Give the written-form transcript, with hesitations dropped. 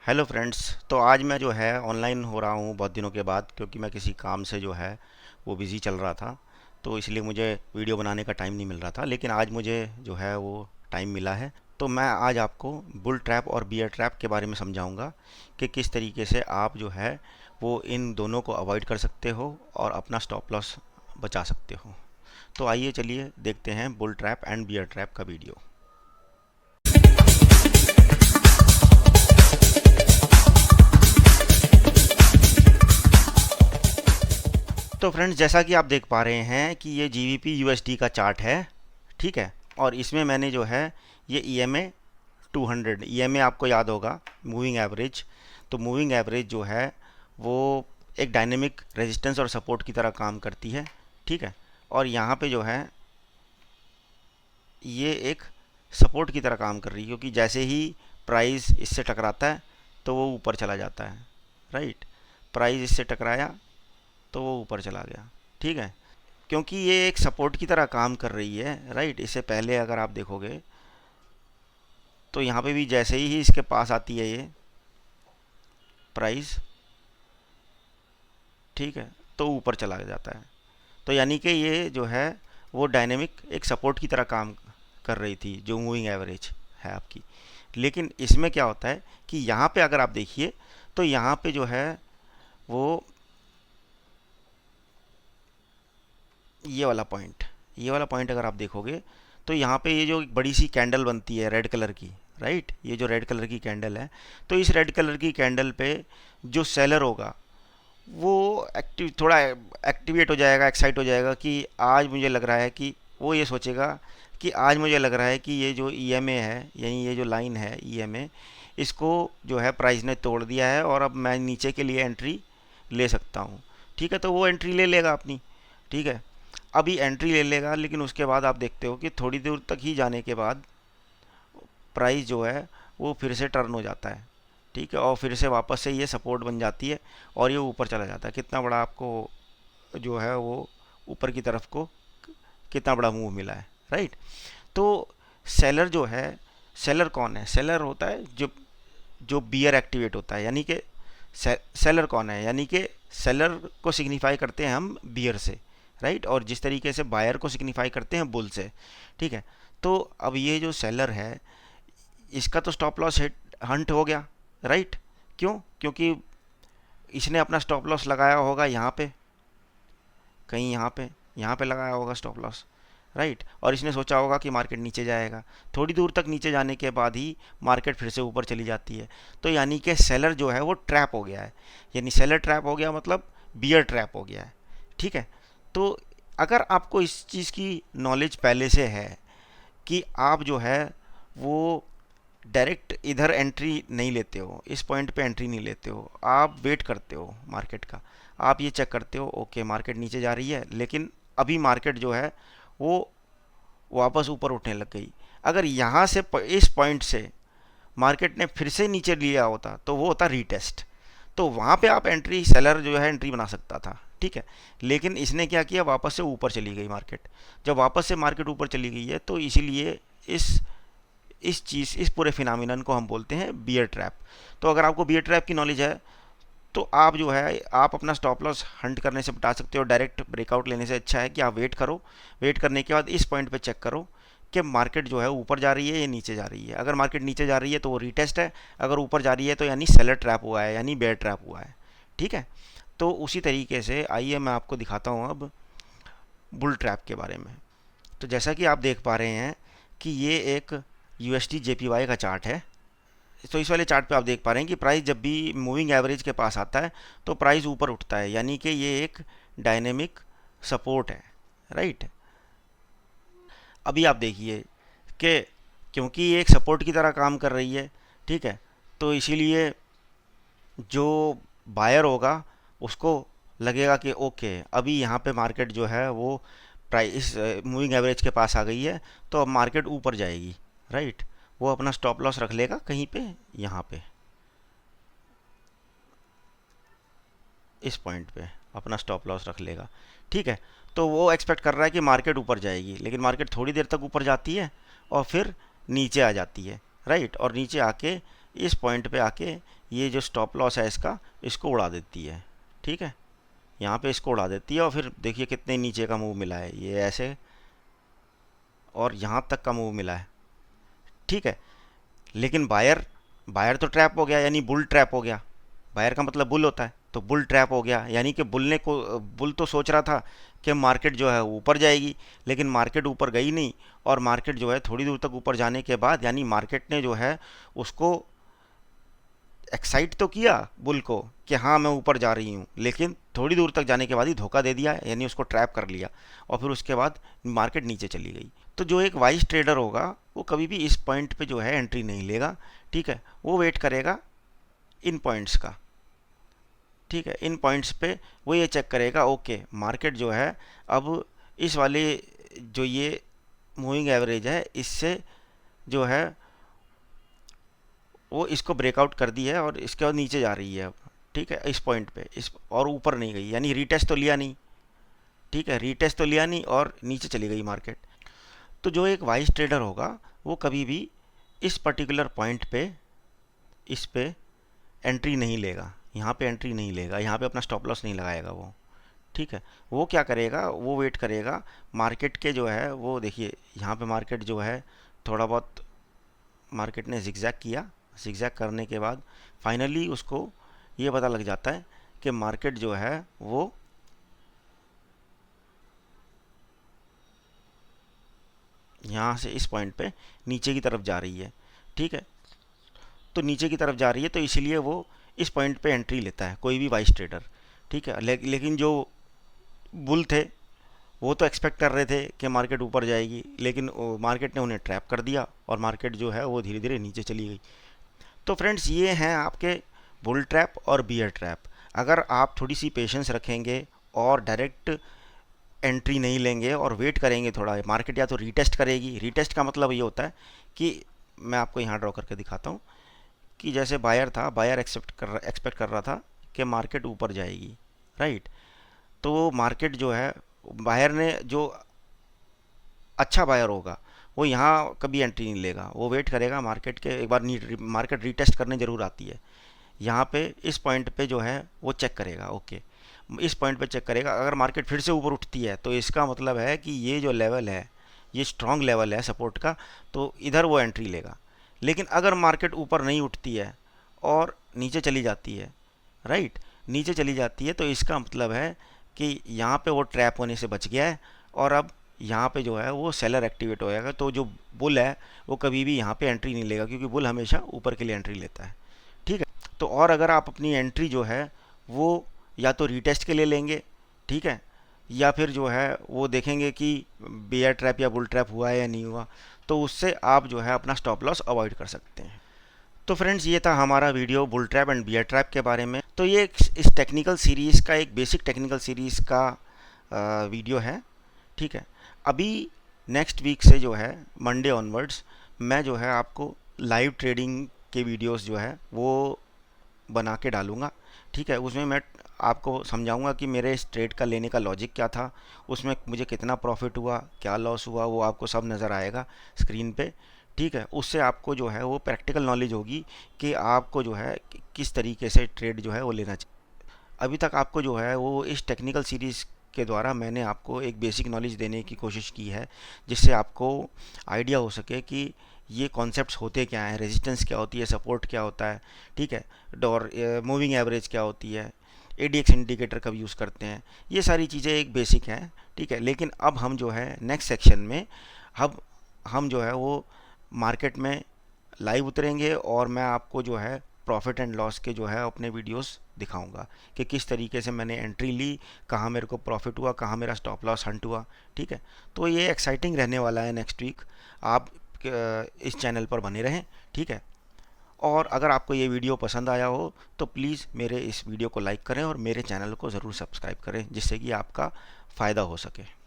Hello friends. तो आज मैं जो है ऑनलाइन हो रहा हूँ बहुत दिनों के बाद, क्योंकि मैं किसी काम से जो है वो बिज़ी चल रहा था। तो इसलिए मुझे वीडियो बनाने का टाइम नहीं मिल रहा था, लेकिन आज मुझे जो है वो टाइम मिला है। तो मैं आज आपको बुल ट्रैप और बियर ट्रैप के बारे में समझाऊंगा कि किस तरीके से आप जो है वो इन दोनों को अवॉइड कर सकते हो और अपना स्टॉप लॉस बचा सकते हो। तो आइए चलिए देखते हैं bull trap and bear trap का वीडियो। तो फ्रेंड्स, जैसा कि आप देख पा रहे हैं कि ये जीबीपी यूएसडी का चार्ट है, ठीक है। और इसमें मैंने जो है ये ईएमए 200, ईएमए आपको याद होगा मूविंग एवरेज। तो मूविंग एवरेज जो है वो एक डायनेमिक रेजिस्टेंस और सपोर्ट की तरह काम करती है, ठीक है। और यहाँ पे जो है ये एक सपोर्ट की तरह काम कर रही है, क्योंकि जैसे ही प्राइस इससे टकराता है तो वो ऊपर चला जाता है, राइट। प्राइस इससे टकराया तो वो ऊपर चला गया, ठीक है। क्योंकि ये एक सपोर्ट की तरह काम कर रही है, राइट। इससे पहले अगर आप देखोगे तो यहाँ पे भी जैसे ही इसके पास आती है ये प्राइस, ठीक है, तो ऊपर चला जाता है। तो यानी कि ये जो है वो डायनेमिक एक सपोर्ट की तरह काम कर रही थी, जो मूविंग एवरेज है आपकी। लेकिन इसमें क्या होता है कि यहाँ पे अगर आप देखिए तो यहाँ पे जो है वो ये वाला पॉइंट अगर आप देखोगे तो यहाँ पे ये जो एक बड़ी सी कैंडल बनती है रेड कलर की, राइट। ये जो रेड कलर की कैंडल है, तो इस रेड कलर की कैंडल पे जो सेलर होगा वो थोड़ा एक्टिवेट हो जाएगा, एक्साइट हो जाएगा कि आज मुझे लग रहा है कि वो ये सोचेगा कि आज मुझे लग रहा है कि ये जो ईएमए है, यानी ये जो लाइन है ईएमए, इसको जो है प्राइस ने तोड़ दिया है और अब मैं नीचे के लिए एंट्री ले सकता हूँ, ठीक है। तो वो एंट्री ले लेगा अपनी, ठीक है। अभी एंट्री ले लेगा, लेकिन उसके बाद आप देखते हो कि थोड़ी दूर तक ही जाने के बाद प्राइस जो है वो फिर से टर्न हो जाता है, ठीक है। और फिर से वापस से ये सपोर्ट बन जाती है और ये ऊपर चला जाता है। कितना बड़ा आपको जो है वो ऊपर की तरफ को कितना बड़ा मूव मिला है, राइट। तो सेलर जो है, सेलर कौन है? सेलर होता है जो जो बियर एक्टिवेट होता है, यानी कि सेलर कौन है, यानी कि सेलर को सिग्निफाई करते हैं हम बियर से, राइट। और जिस तरीके से बायर को सिग्निफाई करते हैं बुल से, ठीक है। तो अब ये जो सेलर है इसका तो स्टॉप लॉस हिट हंट हो गया, राइट। क्यों? क्योंकि इसने अपना स्टॉप लॉस लगाया होगा यहाँ पे, कहीं यहाँ पे लगाया होगा स्टॉप लॉस, राइट। और इसने सोचा होगा कि मार्केट नीचे जाएगा। थोड़ी दूर तक नीचे जाने के बाद ही मार्केट फिर से ऊपर चली जाती है। तो यानी कि सेलर जो है वो ट्रैप हो गया है, यानी सेलर ट्रैप हो गया मतलब बियर ट्रैप हो गया है, ठीक है। तो अगर आपको इस चीज़ की नॉलेज पहले से है कि आप जो है वो डायरेक्ट इधर एंट्री नहीं लेते हो, इस पॉइंट पे एंट्री नहीं लेते हो, आप वेट करते हो मार्केट का। आप ये चेक करते हो ओके मार्केट नीचे जा रही है, लेकिन अभी मार्केट जो है वो वापस ऊपर उठने लग गई। अगर यहाँ से इस पॉइंट से मार्केट ने फिर से नीचे लिया होता तो वो होता रीटेस्ट। तो वहाँ पे आप एंट्री, सेलर जो है एंट्री बना सकता था, ठीक है। लेकिन इसने क्या किया, वापस से ऊपर चली गई मार्केट। जब वापस से मार्केट ऊपर चली गई है तो इसीलिए इस पूरे फिनोमिनन को हम बोलते हैं बियर ट्रैप। तो अगर आपको बियर ट्रैप की नॉलेज है तो आप जो है आप अपना स्टॉप लॉस हंट करने से बता सकते हो। डायरेक्ट ब्रेकआउट लेने से अच्छा है कि आप वेट करो। वेट करने के बाद इस पॉइंट पे चेक करो कि मार्केट जो है ऊपर जा रही है या नीचे जा रही है। अगर मार्केट नीचे जा रही है तो वो रीटेस्ट है, अगर ऊपर जा रही है तो यानी सेलर ट्रैप हुआ है, यानी बेयर ट्रैप हुआ है, ठीक है। तो उसी तरीके से आइए मैं आपको दिखाता हूँ अब बुल ट्रैप के बारे में। तो जैसा कि आप देख पा रहे हैं कि ये एक यूएसडी जेपीवाई का चार्ट है। तो इस वाले चार्ट पे आप देख पा रहे हैं कि प्राइस जब भी मूविंग एवरेज के पास आता है तो प्राइस ऊपर उठता है, यानी कि ये एक डायनेमिक सपोर्ट है, राइट। अभी आप देखिए कि क्योंकि ये एक सपोर्ट की तरह काम कर रही है, ठीक है, तो इसीलिए जो बायर होगा उसको लगेगा कि ओके अभी यहाँ पे मार्केट जो है वो प्राइस मूविंग एवरेज के पास आ गई है, तो अब मार्केट ऊपर जाएगी, राइट। वो अपना स्टॉप लॉस रख लेगा कहीं पे, यहाँ पे इस पॉइंट पे अपना स्टॉप लॉस रख लेगा, ठीक है। तो वो एक्सपेक्ट कर रहा है कि मार्केट ऊपर जाएगी, लेकिन मार्केट थोड़ी देर तक ऊपर जाती है और फिर नीचे आ जाती है, राइट। और नीचे आके इस पॉइंट पे आके ये जो स्टॉप लॉस है इसका, इसको उड़ा देती है। ठीक है, यहाँ पे इसको उड़ा देती है और फिर देखिए कितने नीचे का मूव मिला है, ये ऐसे और यहाँ तक का मूव मिला है। ठीक है, लेकिन बायर बायर तो ट्रैप हो गया, यानी बुल ट्रैप हो गया। बायर का मतलब बुल होता है, तो बुल ट्रैप हो गया, यानी कि बुल तो सोच रहा था कि मार्केट जो है ऊपर जाएगी, लेकिन मार्केट ऊपर गई नहीं। और मार्केट जो है थोड़ी दूर तक ऊपर जाने के बाद, यानी मार्केट ने जो है उसको एक्साइट तो किया बुल को कि हाँ मैं ऊपर जा रही हूँ, लेकिन थोड़ी दूर तक जाने के बाद ही धोखा दे दिया, यानी उसको ट्रैप कर लिया और फिर उसके बाद मार्केट नीचे चली गई। तो जो एक वाइज ट्रेडर होगा वो कभी भी इस पॉइंट पे जो है एंट्री नहीं लेगा। ठीक है, वो वेट करेगा इन पॉइंट्स का। ठीक है, इन पॉइंट्स पे वो ये चेक करेगा, ओके मार्केट जो है अब इस वाले जो ये मूविंग एवरेज है इससे जो है वो इसको ब्रेकआउट कर दी है और इसके बाद नीचे जा रही है अब। ठीक है, इस पॉइंट पे इस और ऊपर नहीं गई, यानी रीटेस्ट तो लिया नहीं। ठीक है, रीटेस्ट तो लिया नहीं और नीचे चली गई मार्केट। तो जो एक वाइज ट्रेडर होगा वो कभी भी इस पर्टिकुलर पॉइंट पे इस पे एंट्री नहीं लेगा, यहाँ पे एंट्री नहीं लेगा, यहाँ पे अपना स्टॉप लॉस नहीं लगाएगा वो। ठीक है, वो क्या करेगा, वो वेट करेगा मार्केट के जो है वो, देखिए यहाँ पे मार्केट जो है थोड़ा बहुत मार्केट ने जिगजैग किया। जिगजैग करने के बाद फाइनली उसको ये पता लग जाता है कि मार्केट जो है वो यहाँ से इस पॉइंट पे नीचे की तरफ जा रही है। ठीक है, तो नीचे की तरफ जा रही है तो इसीलिए वो इस पॉइंट पे एंट्री लेता है कोई भी वाइस ट्रेडर। ठीक है, लेकिन जो बुल थे वो तो एक्सपेक्ट कर रहे थे कि मार्केट ऊपर जाएगी, लेकिन मार्केट ने उन्हें ट्रैप कर दिया और मार्केट जो है वो धीरे धीरे नीचे चली गई। तो फ्रेंड्स ये हैं आपके बुल ट्रैप और बियर ट्रैप। अगर आप थोड़ी सी पेशेंस रखेंगे और डायरेक्ट एंट्री नहीं लेंगे और वेट करेंगे थोड़ा, मार्केट या तो रीटेस्ट करेगी। रीटेस्ट का मतलब ये होता है कि मैं आपको यहाँ ड्रॉ करके दिखाता हूँ कि जैसे बायर था, बायर एक्सपेक्ट कर रहा था कि मार्केट ऊपर जाएगी, राइट। तो मार्केट जो है बायर ने जो अच्छा बायर होगा वो यहाँ कभी एंट्री नहीं लेगा, वो वेट करेगा मार्केट के, एक बार मार्केट रीटेस्ट करने ज़रूर आती है। यहाँ पे इस पॉइंट पे जो है वो चेक करेगा, ओके इस पॉइंट पे चेक करेगा। अगर मार्केट फिर से ऊपर उठती है तो इसका मतलब है कि ये जो लेवल है ये स्ट्रॉन्ग लेवल है सपोर्ट का, तो इधर वो एंट्री लेगा। लेकिन अगर मार्केट ऊपर नहीं उठती है और नीचे चली जाती है, राइट, नीचे चली जाती है, तो इसका मतलब है कि यहाँ पे वो ट्रैप होने से बच गया है और अब यहाँ पे जो है वो सेलर एक्टिवेट हो जाएगा। तो जो बुल है वो कभी भी यहाँ पे एंट्री नहीं लेगा, क्योंकि बुल हमेशा ऊपर के लिए एंट्री लेता है। ठीक है, तो और अगर आप अपनी एंट्री जो है वो या तो रीटेस्ट के लिए लेंगे, ठीक है, या फिर जो है वो देखेंगे कि बेयर ट्रैप या बुल ट्रैप हुआ है या नहीं हुआ, तो उससे आप जो है अपना स्टॉप लॉस अवॉइड कर सकते हैं। तो फ्रेंड्स ये था हमारा video bull trap and bear trap के बारे में। तो ये इस टेक्निकल सीरीज़ का एक बेसिक टेक्निकल सीरीज़ का वीडियो है। ठीक है, अभी नेक्स्ट वीक से जो है मंडे ऑनवर्ड्स मैं जो है आपको लाइव ट्रेडिंग के वीडियोस जो है वो बना के डालूँगा। ठीक है, उसमें मैं आपको समझाऊंगा कि मेरे इस ट्रेड का लेने का लॉजिक क्या था, उसमें मुझे कितना प्रॉफिट हुआ, क्या लॉस हुआ, वो आपको सब नज़र आएगा स्क्रीन पे। ठीक है, उससे आपको जो है वो प्रैक्टिकल नॉलेज होगी कि आपको जो है किस तरीके से ट्रेड जो है वो लेना चाहिए। अभी तक आपको जो है वो इस टेक्निकल सीरीज़ के द्वारा मैंने आपको एक बेसिक नॉलेज देने की कोशिश की है, जिससे आपको आइडिया हो सके कि ये कॉन्सेप्ट्स होते क्या हैं, रेजिस्टेंस क्या होती है, सपोर्ट क्या होता है, ठीक है, और मूविंग एवरेज क्या होती है, एडीएक्स इंडिकेटर कब यूज़ करते हैं, ये सारी चीज़ें एक बेसिक हैं। ठीक है, लेकिन अब हम जो है नेक्स्ट सेक्शन में अब हम जो है वो मार्केट में लाइव उतरेंगे और मैं आपको जो है प्रॉफिट एंड लॉस के जो है अपने वीडियोस दिखाऊंगा कि किस तरीके से मैंने एंट्री ली, कहाँ मेरे को प्रॉफिट हुआ, कहाँ मेरा स्टॉप लॉस हंट हुआ। ठीक है, तो ये एक्साइटिंग रहने वाला है नेक्स्ट वीक, आप इस चैनल पर बने रहें। ठीक है, और अगर आपको ये वीडियो पसंद आया हो तो प्लीज़ मेरे इस वीडियो को लाइक करें और मेरे चैनल को ज़रूर सब्सक्राइब करें, जिससे कि आपका फ़ायदा हो सके।